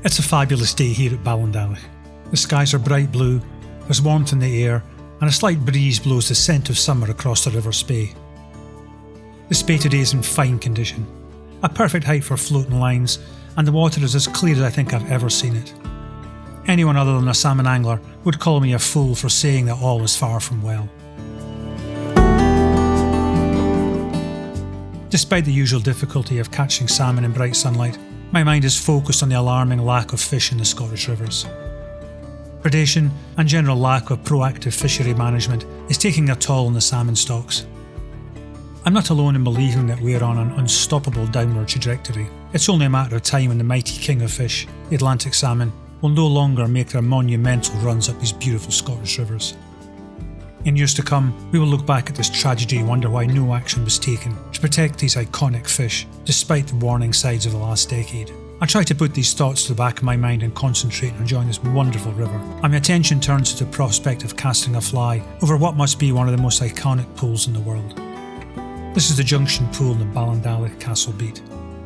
It's a fabulous day here at Ballindalloch. The skies are bright blue, there's warmth in the air, and a slight breeze blows the scent of summer across the River Spey. The Spey today is in fine condition, a perfect height for floating lines, and the water is as clear as I think I've ever seen it. Anyone other than a salmon angler would call me a fool for saying that all is far from well. Despite the usual difficulty of catching salmon in bright sunlight, my mind is focused on the alarming lack of fish in the Scottish rivers. Predation and general lack of proactive fishery management is taking a toll on the salmon stocks. I'm not alone in believing that we are on an unstoppable downward trajectory. It's only a matter of time when the mighty king of fish, the Atlantic salmon, will no longer make their monumental runs up these beautiful Scottish rivers. In years to come, we will look back at this tragedy and wonder why no action was taken to protect these iconic fish, despite the warning signs of the last decade. I try to put these thoughts to the back of my mind and concentrate on enjoying this wonderful river, and my attention turns to the prospect of casting a fly over what must be one of the most iconic pools in the world. This is the Junction Pool in the Ballindalloch Castle beat.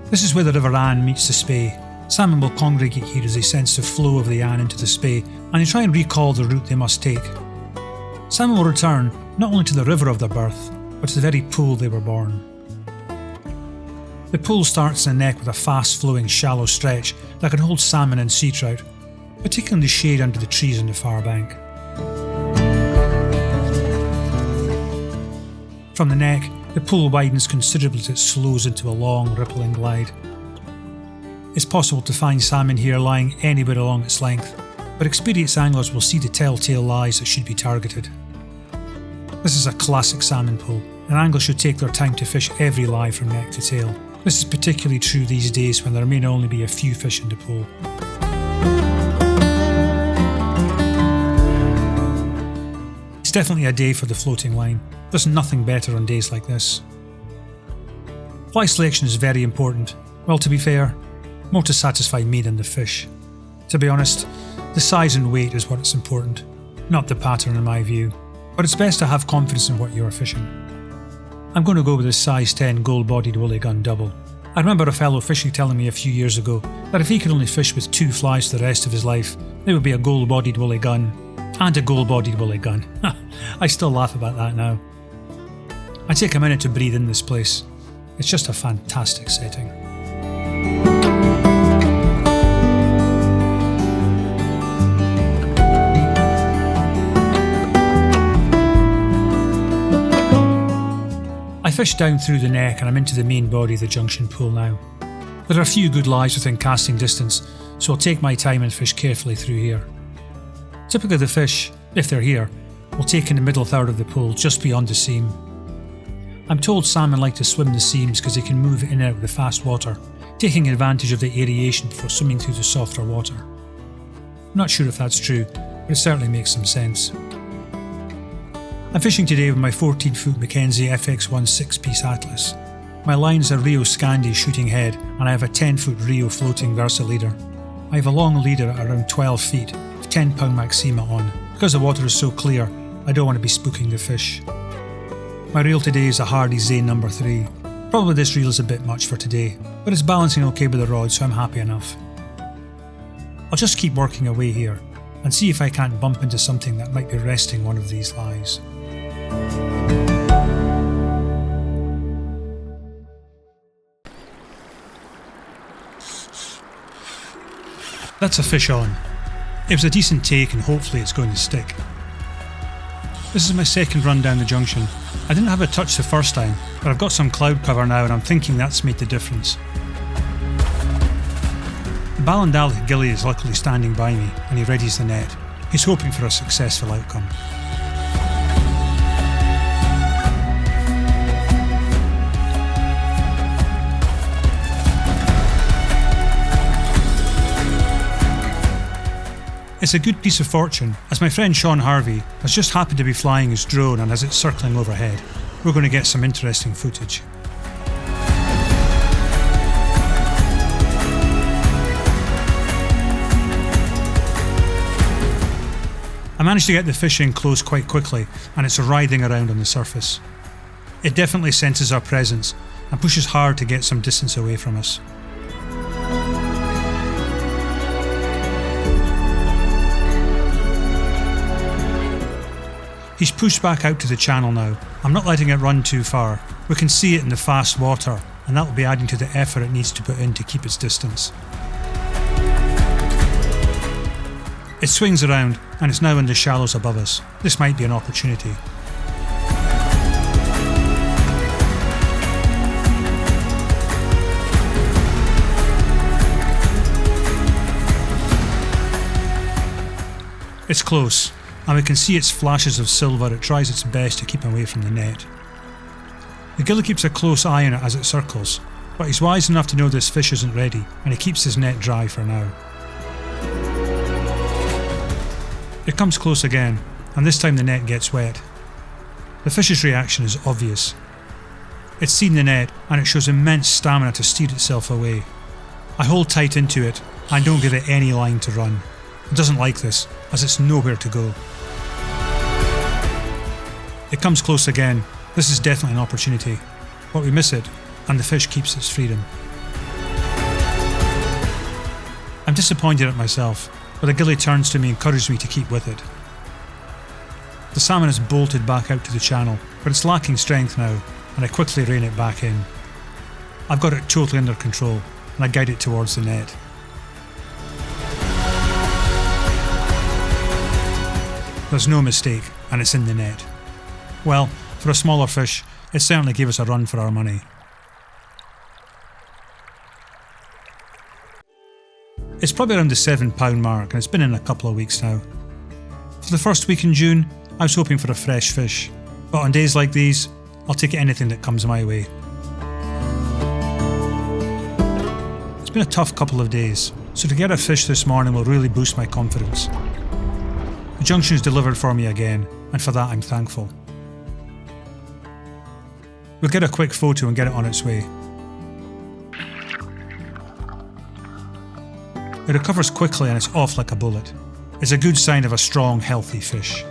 This is where the River Anne meets the Spey. Salmon will congregate here as they sense the flow of the Anne into the Spey, and they try and recall the route they must take. Salmon will return not only to the river of their birth, but to the very pool they were born. The pool starts in the neck with a fast-flowing shallow stretch that can hold salmon and sea trout, particularly in the shade under the trees on the far bank. From the neck, the pool widens considerably as it slows into a long, rippling glide. It's possible to find salmon here lying anywhere along its length, but experienced anglers will see the telltale lies that should be targeted. This is a classic salmon pool, and anglers should take their time to fish every lie from neck to tail. This is particularly true these days when there may only be a few fish in the pool. It's definitely a day for the floating line. There's nothing better on days like this. Fly selection is very important. Well, to be fair, more to satisfy me than the fish. To be honest, the size and weight is what is important, not the pattern in my view, but it's best to have confidence in what you are fishing. I'm going to go with a size 10 gold-bodied woolly gun double. I remember a fellow fisher telling me a few years ago that if he could only fish with 2 flies for the rest of his life, they would be a gold-bodied woolly gun and a gold-bodied woolly gun. I still laugh about that now. I take a minute to breathe in this place. It's just a fantastic setting. I fish down through the neck and I'm into the main body of the Junction Pool now. There are a few good lies within casting distance, so I'll take my time and fish carefully through here. Typically the fish, if they're here, will take in the middle third of the pool just beyond the seam. I'm told salmon like to swim the seams because they can move in and out of the fast water, taking advantage of the aeration before swimming through the softer water. I'm not sure if that's true, but it certainly makes some sense. I'm fishing today with my 14-foot Mackenzie FX1 6-piece Atlas. My line is a Rio Scandi shooting head and I have a 10-foot Rio floating Versa leader. I have a long leader at around 12 feet with 10-pound Maxima on. Because the water is so clear, I don't want to be spooking the fish. My reel today is a Hardy Zane No. 3. Probably this reel is a bit much for today, but it's balancing okay with the rod, so I'm happy enough. I'll just keep working away here and see if I can't bump into something that might be resting one of these lies. That's a fish on. It was a decent take and hopefully it's going to stick. This is my second run down the junction. I didn't have a touch the first time, but I've got some cloud cover now and I'm thinking that's made the difference. The Ballindalloch Gilly is luckily standing by me and he readies the net. He's hoping for a successful outcome. It's a good piece of fortune, as my friend Sean Harvey has just happened to be flying his drone, and as it's circling overhead, we're going to get some interesting footage. I managed to get the fish in close quite quickly, and it's writhing around on the surface. It definitely senses our presence and pushes hard to get some distance away from us. He's pushed back out to the channel now. I'm not letting it run too far. We can see it in the fast water, and that will be adding to the effort it needs to put in to keep its distance. It swings around, and it's now in the shallows above us. This might be an opportunity. It's close, and we can see its flashes of silver. It tries its best to keep away from the net. The gilly keeps a close eye on it as it circles, but he's wise enough to know this fish isn't ready, and he keeps his net dry for now. It comes close again, and this time the net gets wet. The fish's reaction is obvious. It's seen the net, and it shows immense stamina to steer itself away. I hold tight into it, and don't give it any line to run. It doesn't like this, as it's nowhere to go. It comes close again. This is definitely an opportunity, but we miss it, and the fish keeps its freedom. I'm disappointed at myself, but the gilly turns to me and encourages me to keep with it. The salmon has bolted back out to the channel, but it's lacking strength now, and I quickly rein it back in. I've got it totally under control, and I guide it towards the net. There's no mistake, and it's in the net. Well, for a smaller fish, it certainly gave us a run for our money. It's probably around the £7 mark, and it's been in a couple of weeks now. For the first week in June, I was hoping for a fresh fish, but on days like these, I'll take anything that comes my way. It's been a tough couple of days, so to get a fish this morning will really boost my confidence. The Junction's delivered for me again, and for that I'm thankful. We'll get a quick photo and get it on its way. It recovers quickly and it's off like a bullet. It's a good sign of a strong, healthy fish.